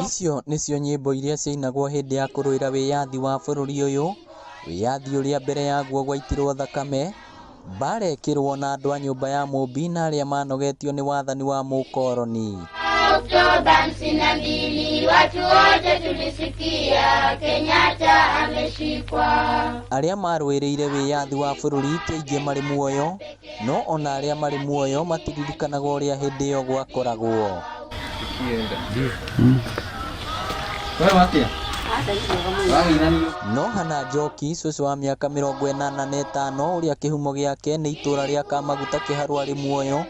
Icio nĩcio nyĩmbo iria ciainagwo hĩndĩ ya kũrũĩra wĩyathi wa bũrũri ũyũ, wĩyathi ũrĩa mbere yaguo gwaitirwo thakame, mbara ĩkĩrwo na andũ a nyũmba ya Mũmbi na arĩa manogetio nĩ wathani wa mũkoroni. Oktoba 52 watu wote tulisikia Kenyatta ameshikwa. Arĩa marũĩrĩire wĩyathi wa bũrũri ti aingĩ marĩ muoyo, no ona arĩa marĩ muoyo matiririkanaga ũrĩa hĩndĩ ĩyo gwakoragwo. No Hana Njoki, cũcũ wa mĩaka 85 ũrĩa kĩhumo gĩake nĩ itũũra rĩa Kamaguta Kĩharũ arĩ muoyo,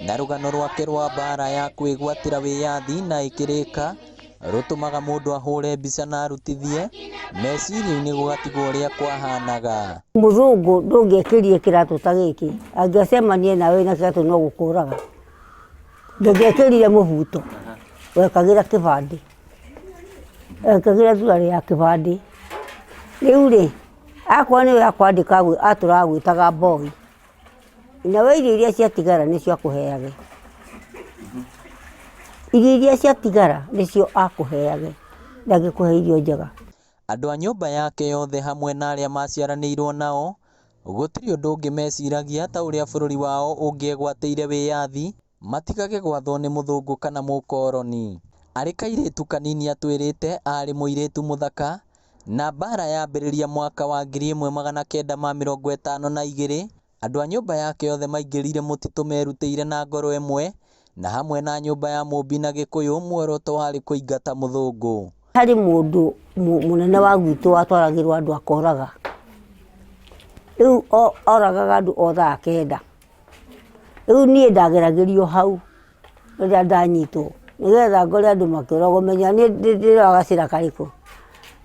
na rũgano rwake rwa mbara ya kwĩgwatĩra wĩyathi na ĩkĩrĩka rũtũmaga mũndũ ahũre mbica na arutithie meciria-inĩ gũgatigwo ũrĩa kwahanaga. Mũthũngũ ndũngĩekĩrire kĩratũ ta gĩkĩ, angĩacemania nawe na kĩratũ no gũkũraga. Ndũngĩekĩrire mũbuto, wekagĩra kĩbandĩ, wekagĩra thurari ya kĩbandĩ. Rĩu rĩ, akorwo nĩwe akwandĩka atũraga gwĩtaga boy, nawe irio iria ciatigara nĩcio akũheage. Irio iria ciatigara nĩcio akũheage, ndangĩkũhe irio njega. Andũ a nyũmba yake yothe hamwe na arĩa maciaranĩirwo nao, gũtirĩ ũndũ ũngĩ meciragia ta ũrĩa bũrũri wao ũngĩegwatĩire wĩyathi, matigage gwathwo nĩ mũthũngũ kana mũkoroni. Arĩ kairĩtu kanini atwĩrĩte arĩ mũirĩtu mũthaka, na mbara yambĩrĩria mwaka wa 1952, andũ a nyũmba yake yothe maingĩrire mũtitũ merutĩire na ngoro ĩmwe, na hamwe na nyũmba ya Mũmbi na Gĩkũyũ muoroto warĩ kũingata mũthũngũ. Harĩ mũndũ mũnene wa gwitũ watwaragĩrwo andũ akoraga. Rĩu oragaga andũ o thaa kenda. Rĩu niĩ ndageragĩrio hau rĩrĩa ndanyitwo, nĩgetha ngore andũ makĩũragwo, menya niĩ ndĩrĩ gacĩra karĩkũ.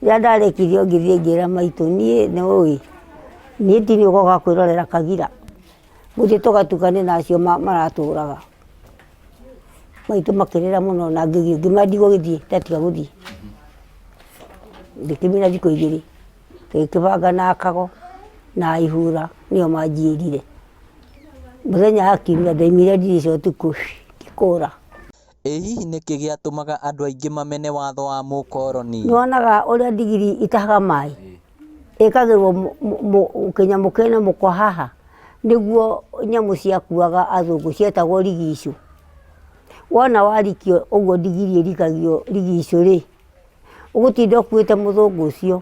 Rĩrĩa ndarekirio ngĩthiĩ ngĩra maitũ, niĩ nĩũĩ, niĩ ti niĩ ũgoka kwĩrorera Kagira, gũthiĩ tũgatukane na acio maratũraga. Maitũ makĩrĩra mũno na ngĩma ndigwo gĩthiĩ, ndatiga gũthiĩ. Ndĩkĩmina thikũ 2, ngĩkĩbanga na Kago na Ihura nĩo manjiĩrire. Mũthenya akiumia ndaimire ndirisha ũtukũ ngĩkũra. Ĩ hihi nĩkĩ gĩatũmaga andũ aingĩ mamene watho wa mũkoroni? Nĩwonaga ũrĩa ndigiri itahaga maĩ, ĩkagĩrwo kĩnyamũ kĩna mũkwa haha, nĩguo nyamũ ciakuaga athũngũ cietagwo rigicũ. Wona warikio ũguo ndigiri ĩrikagio rigicũ rĩ, ũgũtinda ũkuĩte mũthũngũ ũcio.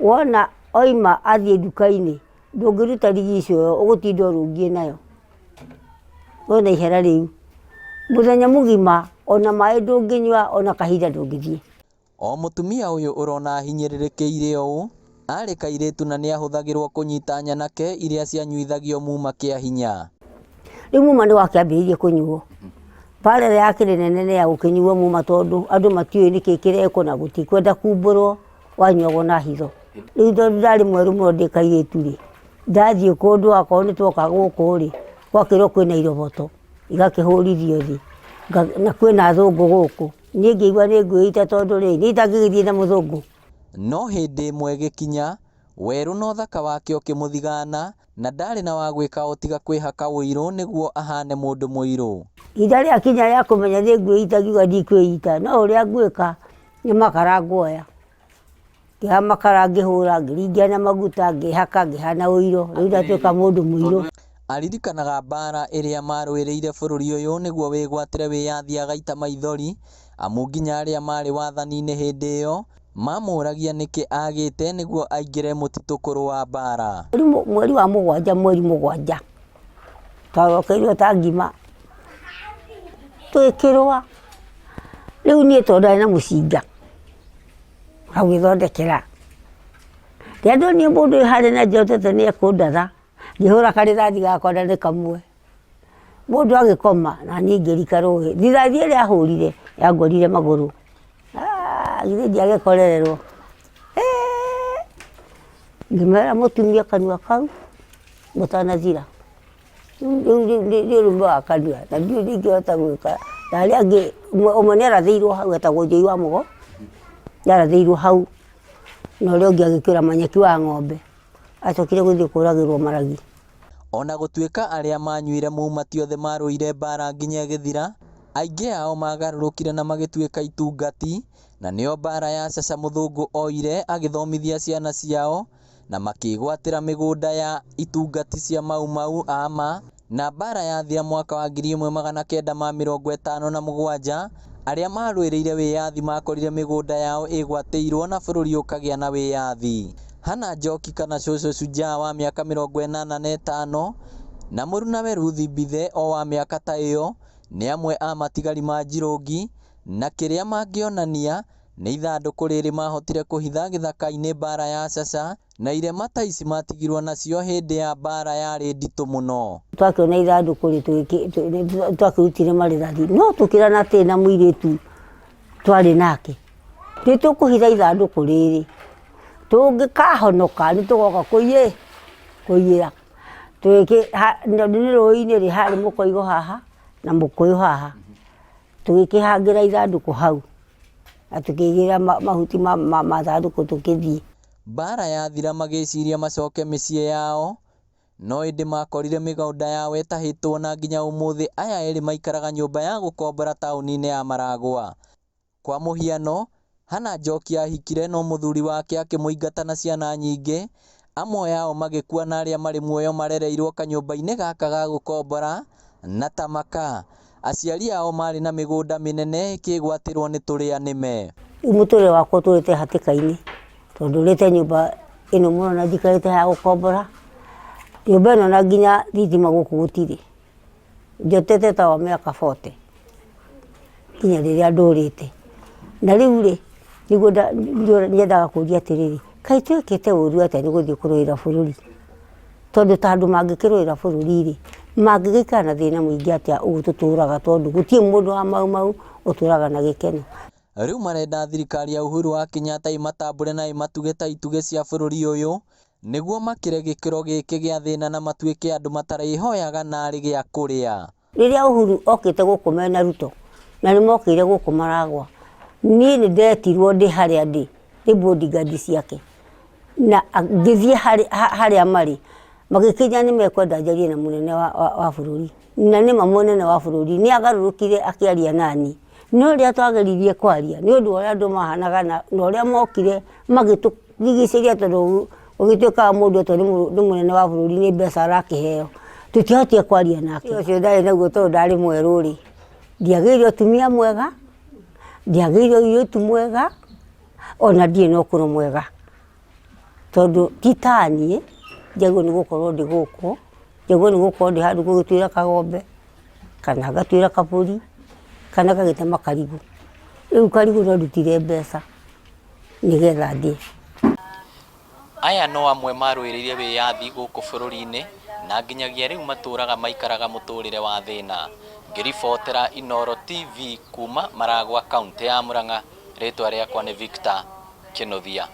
Wona oima athiĩ nduka-inĩ, ndũngĩruta rigicũ ĩyo, ũgũtinda ũrũngiĩ nayo. Wona ihera rĩu, mũthenya mũgima ona maĩ ndũngĩnyua, ona kahinda ndũngĩthiĩ. O mũtumia ũyũ ũrona ahinyĩrĩrĩkĩire ũũ, arĩ kairĩtu na nĩahũthagĩrwo kũnyita nyanake iria cianyuithagio muma kĩa hinya. Rĩu muma nĩ wakĩambĩrĩirie kũnyuo. Mbara ĩrĩa yakĩrĩ nene nĩ ya gũkĩnyuo muma, tondũ andũ matiũĩ nĩkĩ kĩrekwo na gũtikwenda kumbũrwo, wanyuagwo na hitho. Rĩu tondũ ndarĩ mweru mũno ndĩ kairĩtu rĩ, ndathiĩ kũndũ akorwo nĩ twoka gũkũ rĩ, gwakĩrwo kwĩna iroboto, igakĩhũrithio thĩ, na kwĩna athũngũ gũkũ. Niĩ ngĩigua nĩ ngwĩita, tondũ rĩ, niĩ itangĩgĩthiĩ na mũthũngũ. No hĩndĩ ĩmwe gĩkinya, werũ na ũthaka wake ũkĩmũthigana, na ndarĩ na wa gwĩka o tiga kwĩhaka ũirũ nĩguo ahane mũndũ mũirũ. Ihinda rĩakinya rĩa kũmenya nĩ ngwĩita, ngiuga ndikwĩita, no ũrĩa ngwĩka nĩ makara nguoya. Ngĩoya makara ngĩhũra, ngĩringia na maguta, ngĩhaka, ngĩhana ũirũ, rĩu ndatuĩka mũndũ mũirũ. Aririkanaga mbara ĩrĩa marũĩrĩire bũrũri ũyũ nĩguo wĩgwatĩre wĩyathi agaita maithori, amu nginya arĩa marĩ wathani-inĩ hĩndĩ ĩyo mamũragia nĩkĩ agĩte nĩguo aingĩre mũtitũ kũrũa mbara. Mweri wa mũgwanja, mweri mũgwanja, twarokeirwo ta ngima twĩkĩrũa. Rĩu niĩ tondũ ndarĩ na mũcinga hau gĩthondekera, rĩrĩa ndonire mũndũ wĩ harĩa na njotete nĩ ekũndatha, ngĩhũra karĩrathi gakwa ndarĩ kamwe, mũndũ agĩkoma na niĩ ngĩrika rũĩ. Rithathi ĩrĩa ahũrire yangorire magũrũ, githĩ ndiagĩkorererwo. Ngĩmera mũtumia kanua kau mũtanathira, rĩu rũmbe wa kanua, na ndiũĩ ndingĩhota gwĩka. Na arĩa angĩ, ũmwe nĩ arathĩirwo hau, etagwo Njũi wa Mũgo, nĩ arathĩirwo hau, na ũrĩa ũngĩ agĩkĩra Manyeki wa ng'ombe, acokire gũthiĩ kũragĩrwo Maragi. Ona gũtuĩka arĩa manyuire muma ti othe marũire mbara nginya ĩgĩthira, Aingĩ ao magarũrũkire na magĩtuĩka itungati, na nĩo mbara ya Chacha Mũthũngũ oire agĩthomithia ciana ciao na makĩgwatĩra mĩgũnda ya itungati cia Mau Mau ama, na mbara yathira mwaka wa 1957 arĩa marũĩrĩire wĩyathi makorire mĩgũnda yao ĩgwatĩirwo na bũrũri ũkagĩa na wĩyathi. Hannah Njoki kana Cũcũ Shujaa wa mĩaka 85 na mũrunawe Ruth Mbithe o wa mĩaka ta ĩyo nĩ amwe a matigari ma Njirũngi, na kĩrĩa mangĩonania nĩ ithandũkũ rĩrĩ mahotire kũhitha gĩthaka-inĩ mbara ya Chacha, na irema ta ici matigirwo nacio hĩndĩ ya mbara yarĩ nditũ mũno. Twakĩona ithandũkũ twakĩrutire marĩrathi no tũkĩrana atĩ na mũirĩtu twarĩ nake nĩ tũkũhitha ithandũkũ rĩrĩ, tũngĩkahonoka nĩ tũgoka kũiyĩra nĩ rũĩ-inĩ rĩ harĩ mũkoigo haha na mũkũyũ haha, tũgĩkĩhangĩra ithandũkũ hau na tũkĩigĩrĩra mahuti ma thandũkũ tũkĩthiĩ. Mbara yathira magĩciria macoke mĩciĩ yao, no ĩndĩ makorire mĩgũnda yao ĩtahĩtwo na nginya ũmũthĩ aya erĩ maikaraga nyũmba ya gũkombora taũni-inĩ ya Maragwa. Kwa mũhiano, Hannah Njoki ahikire no mũthuri wake akĩmũingata na ciana nyingĩ, amwe yao magĩkua na arĩa marĩ muoyo marereirwo kanyũmba-inĩ gaka ga gũkombora na tamaka. Aciari ao marĩ na mĩgũnda mĩnene ĩkĩgwatĩrwo nĩ tũrĩa nĩme. Mũtũrĩre wakwa tũrĩte hatĩka-inĩ tondũ rĩte nyũmba ĩno mũno na njikarĩte ya gũkombora. Nyũmba ĩno na nginya thitima gũkũ gũtirĩ, njotete ta wa mĩaka 40 nginya rĩrĩa ndũrĩte. Na rĩu rĩ nĩguo nyendaga kũria atĩrĩrĩ, kaĩ twĩkĩte ũru atĩa nĩ gũthiĩ kũrũĩra bũrũri? Tondũ ta andũ mangĩkĩrũĩra bũrũri rĩ mangĩgĩikara na thĩna mũingĩ atĩa ũguo tũtũraga, tondũ gũtirĩ mũndũ wa Mau Mau ũtũraga na gĩkeno. Rĩu marenda thirikari ya Uhuru wa Kenyatta ĩmatambũre na ĩmatuge ta itugĩ cia bũrũri ũyũ nĩguo makĩre gĩkĩro gĩkĩ gĩa thĩna na matuĩke andũ matarĩhoyaga narĩ gĩa kũrĩa. Rĩrĩa Uhuru okĩte gũkũ mena Ruto na nĩ mokĩire gũkũ Maragwa, niĩ nĩ ndetirwo ndĩ harĩa ndĩ bodyguard ciake, na ngĩthiĩ harĩa marĩ magĩkĩnja nĩ mekwenda njarie na mũnene wa bũrũri, na nĩma mũnene wa bũrũri nĩ agarũrũkire akĩaria nani, no rĩrĩa twageririe kwaria nĩ ũndũ ũrĩa andũ mahanaga na ũrĩa mokire magĩtũrigicĩria, tondũ ũgĩtuĩkaga mũndũ tondũ nĩ mũnene wa bũrũri nĩ mbeca arakĩheo, tũtihotire kwaria nake. Ũcio ndarĩ naguo tondũ ndarĩ mwerũ rĩ, ndiagĩire ũtumia mwega, ndiagĩire ũirĩtu mwega, ona ndirĩ na ũkũrũ mwega, tondũ ti ta niĩ njagĩrĩirwo nĩ gũkorwo ndĩ gũkũ, njagĩrĩirwo nĩ gũkorwo ndĩ handũ gũgĩtuĩra kagombe kana gatuĩra kabũri kana gagĩtema karigũ. Rĩu karigũ no ndutire mbeca nĩgetha ndĩe. Aya no amwe marũĩrĩire wĩyathi gũkũ bũrũri-inĩ na nginyagia rĩu matũraga maikaraga mũtũrĩre wa thĩna. Ngĩribotera Inooro TV kuma Maragwa, kaunti ya Murang'a, rĩtwa rĩakwa nĩ Victor Kĩnũthia.